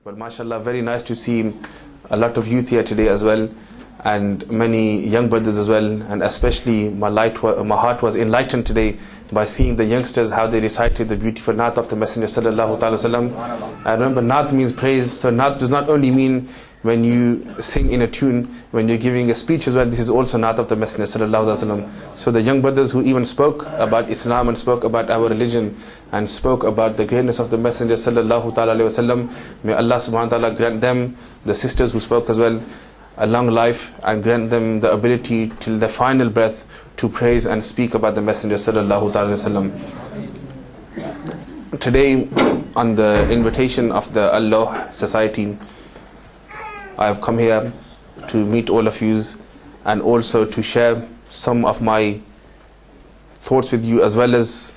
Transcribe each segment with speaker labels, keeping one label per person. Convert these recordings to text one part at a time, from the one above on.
Speaker 1: But mashallah, very nice to see a lot of youth here today as well, and many young brothers as well, and especially my heart was enlightened today by seeing the youngsters, how they recited the beautiful Naat of the Messenger sallallahu alaihi wasallam. I remember Naat means praise, so Naat does not only mean when you sing in a tune, when you're giving a speech as well. This is also Naat of the Messenger sallallahu alaihi wasallam. So the young brothers who even spoke about Islam and spoke about our religion and spoke about the greatness of the Messenger sallallahu alaihi wasallam, may Allah subhanahu wa ta'ala grant them, the sisters who spoke as well, a long life, and grant them the ability till the final breath to praise and speak about the Messenger sallallahu alaihi wasallam. Today, on the invitation of the al-Lawh Society, I have come here to meet all of you and also to share some of my thoughts with you, as well as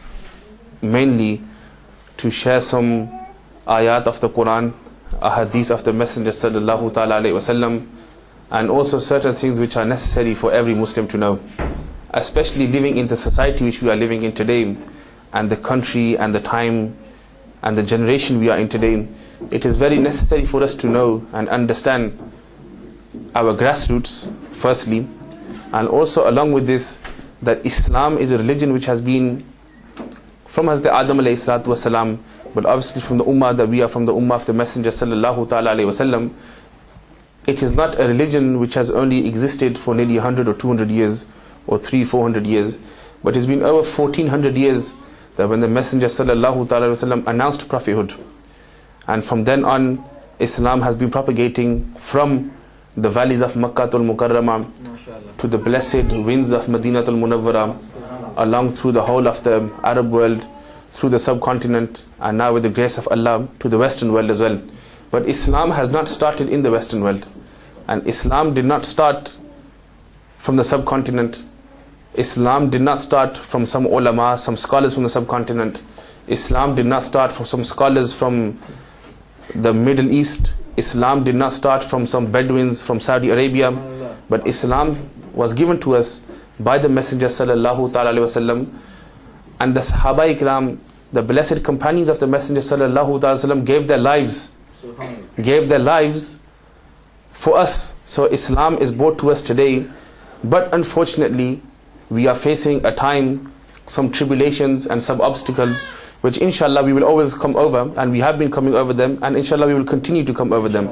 Speaker 1: mainly to share some ayat of the Quran, ahadith of the Messenger sallallahu alaihi wasallam, and also certain things which are necessary for every Muslim to know, especially living in the society which we are living in today, and the country and the time and the generation we are in today. It is very necessary for us to know and understand our grassroots firstly, and also along with this, that Islam is a religion which has been from Hazrat Adam alayhi wasallam, but obviously from the ummah, that we are from the ummah of the Messenger sallallahu alaihi wasallam. It is not a religion which has only existed for nearly 100 or 200 years or 300-400 years, but it's been over 1400 years that when the Messenger sallallahu alaihi wasallam announced prophethood. And from then on, Islam has been propagating from the valleys of Makkah al-Mukarramah to the blessed winds of Madinah al-Munawwara, along through the whole of the Arab world, through the subcontinent, and now with the grace of Allah to the Western world as well. But Islam has not started in the Western world, and Islam did not start from the subcontinent. Islam did not start from some ulama, some scholars from the subcontinent. Islam did not start from some scholars from the Middle East. Islam did not start from some Bedouins from Saudi Arabia, but Islam was given to us by the Messenger sallallahu alaihi wasallam, and the Sahaba Ikram, the blessed companions of the Messenger sallallahu alaihi wasallam, gave their lives for us. So Islam is brought to us today, but unfortunately we are facing a time, some tribulations and some obstacles, which inshallah we will always come over, and we have been coming over them, and inshallah we will continue to come over them.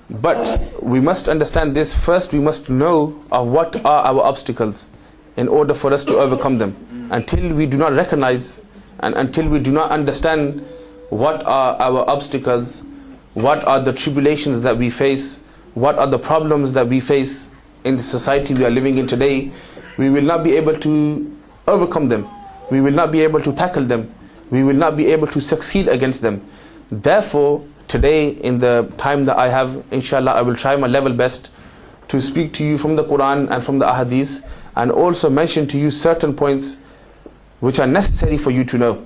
Speaker 1: But we must understand this. First we must know what are our obstacles in order for us to overcome them. Until we do not recognize and until we do not understand what are our obstacles, what are the tribulations that we face, what are the problems that we face in the society we are living in today, we will not be able to overcome them. We will not be able to tackle them. We will not be able to succeed against them. Therefore, today, in the time that I have, inshallah, I will try my level best to speak to you from the Quran and from the ahadith, and also mention to you certain points which are necessary for you to know.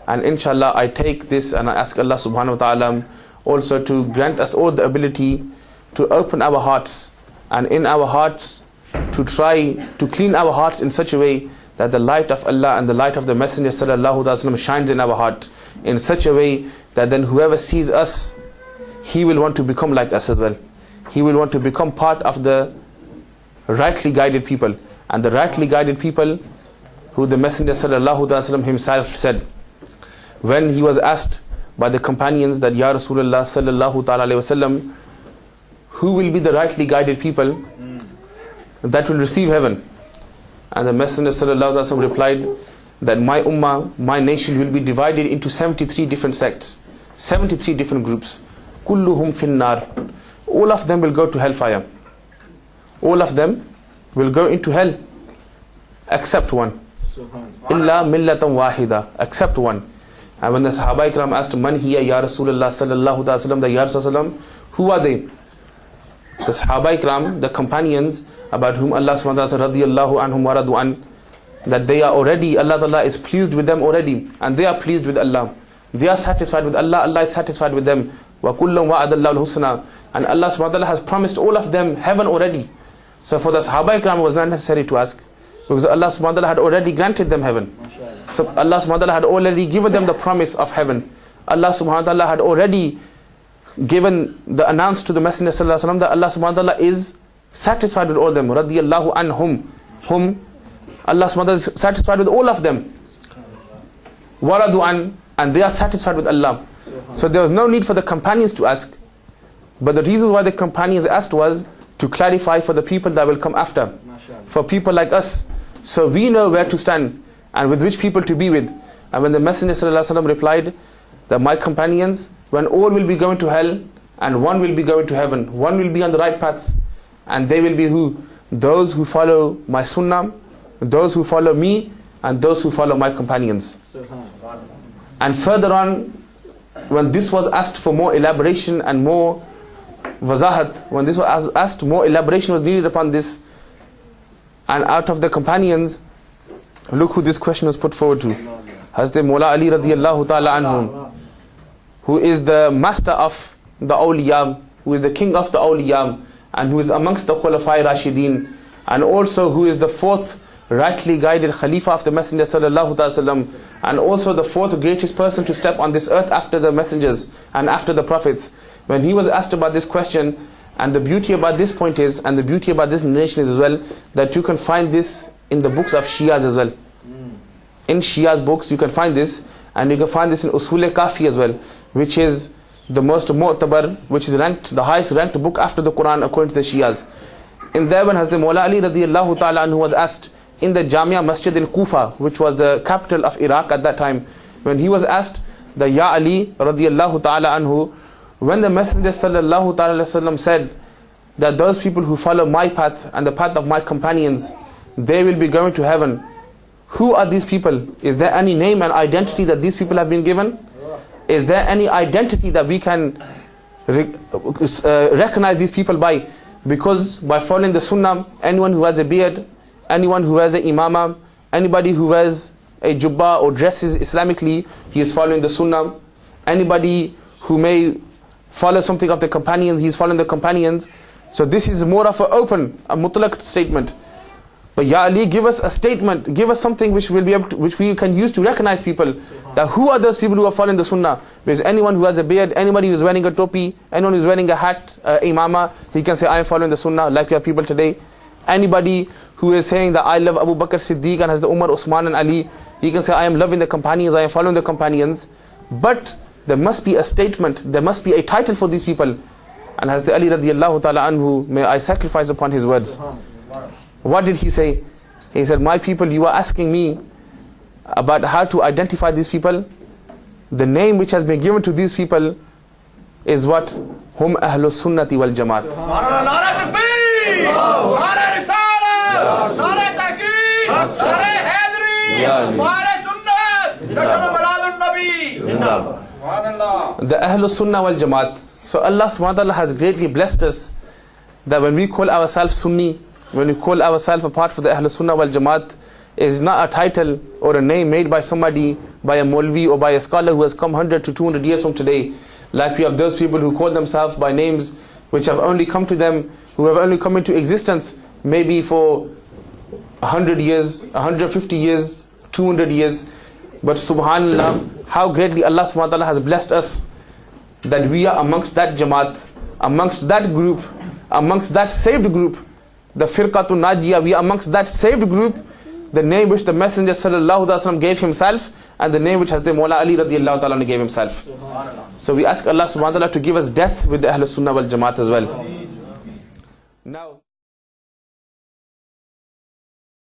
Speaker 1: And inshallah, I take this and I ask Allah subhanahu wa ta'ala also to grant us all the ability to open our hearts, and in our hearts to try to clean our hearts in such a way that the light of Allah and the light of the Messenger sallallahu alaihi wasallam shines in our heart in such a way that then whoever sees us, he will want to become like us as well. He will want to become part of the rightly guided people. And the rightly guided people, who the Messenger sallallahu alaihi wasallam himself said, when he was asked by the companions that, Ya Rasulullah sallallahu alaihi wasallam, who will be the rightly guided people that will receive heaven? And the Messenger sallallahu alaihi wasallam replied that my ummah, my nation, will be divided into 73 different sects, 73 different groups. Kulluhum finnar. All of them will go to hellfire. All of them will go into hell, except one. Illa millatan wahida, except one. And when the Sahaba Ikram asked, Man hiya ya Rasulullah sallallahu alaihi wasallam, the Ya Rasulullah, who are they? The Sahaba Ikram, the companions about whom Allah subhanahu wa ta'ala radiyallahu anhum wa radu an, that they are already, Allah Ta'ala is pleased with them already, and they are pleased with Allah. They are satisfied with Allah, Allah is satisfied with them. Wa kullum wa'adallahu al-husna, and Allah subhanahu wa ta'ala has promised all of them heaven already. So for the Sahaba Ikram, it was not necessary to ask. Because Allah subhanahu wa ta'ala had already granted them heaven. So Allah subhanahu wa ta'ala had already given them the promise of heaven. Allah subhanahu wa ta'ala had already given the announce to the Messenger sallallahu alaihi wasallam that Allah subhanahu wa ta'ala is satisfied with all them. Radiyallahu anhum. Allah subhanahu wa ta'ala is satisfied with all of them. Waradu an, and they are satisfied with Allah. So there was no need for the companions to ask. But the reason why the companions asked was to clarify for the people that will come after. For people like us. So we know where to stand and with which people to be with. And when the Messenger sallallahu alaihi wasallam replied that my companions, when all will be going to hell and one will be going to heaven, one will be on the right path, and they will be who? Those who follow my sunnah, those who follow me, and those who follow my companions. And further on, when this was asked for more elaboration and more wazahat, when this was asked, more elaboration was needed upon this, and out of the companions, look who this question was put forward to. Hazrat Mawla Ali radiyallahu ta'ala anhum, who is the master of the awliya, who is the king of the awliya, and who is amongst the Khulafai Rashideen, and also who is the fourth rightly guided Khalifa of the Messenger sallallahu alaihi wasallam, and also the fourth greatest person to step on this earth after the messengers and after the prophets. When he was asked about this question, and the beauty about this point is, and the beauty about this narration is as well, that you can find this in the books of Shias as well. In Shia's books you can find this, and you can find this in Usul-e-Kafi as well, which is the most mu'tabar, which is ranked, the highest ranked book after the Quran according to the Shias. In there, when Hazrat Mawla Ali radiyallahu ta'ala anhu was asked in the Jamia Masjid al-Kufa, which was the capital of Iraq at that time, when he was asked, the Ya Ali radiyallahu ta'ala anhu, when the Messenger sallallahu ta'ala wasallam said that those people who follow my path and the path of my companions, they will be going to heaven. Who are these people? Is there any name and identity that these people have been given? Is there any identity that we can recognize these people by? Because by following the sunnah, anyone who has a beard, anyone who has a imama, anybody who wears a jubba or dresses Islamically, he is following the sunnah. Anybody who may follow something of the companions, he is following the companions. So this is more of an open, a mutlaq statement. But Ya Ali, give us a statement, give us something which will be able to, which we can use to recognize people. That who are those people who are following the sunnah? Because anyone who has a beard, anybody who is wearing a topi, anyone who is wearing a hat, imama, he can say I am following the sunnah, like we have people today. Anybody who is saying that I love Abu Bakr Siddiq and has the Umar, Usman and Ali, he can say I am loving the companions, I am following the companions. But there must be a statement, there must be a title for these people. And Hazrat Ali radiyallahu ta'ala anhu, may I sacrifice upon his words. What did he say? He said, my people, you are asking me about how to identify these people. The name which has been given to these people is what? Hum ahlus sunnati wal jamaat. The ahlus sunnah wal jamaat. So Allah subhanahu wa ta'ala has greatly blessed us that when we call ourselves Sunni, when we call ourselves a part of the Ahlul Sunnah wal Jamaat, is not a title or a name made by somebody, by a Maulvi or by a scholar who has come 100 to 200 years from today. Like we have those people who call themselves by names which have only come to them, who have only come into existence maybe for 100 years, 150 years, 200 years. But subhanallah, how greatly Allah subhanahu wa ta'ala has blessed us that we are amongst that Jamaat, amongst that group, amongst that saved group. The Firqatun Najiyah, we are amongst that saved group, the name which the Messenger sallallahu alaihi wasallam gave himself, and the name which Hazrat Mawla Ali radiyallahu ta'ala gave himself. So we ask Allah subhanahu wa ta'ala to give us death with the Ahlus Sunnah wal Jamaat as well. Now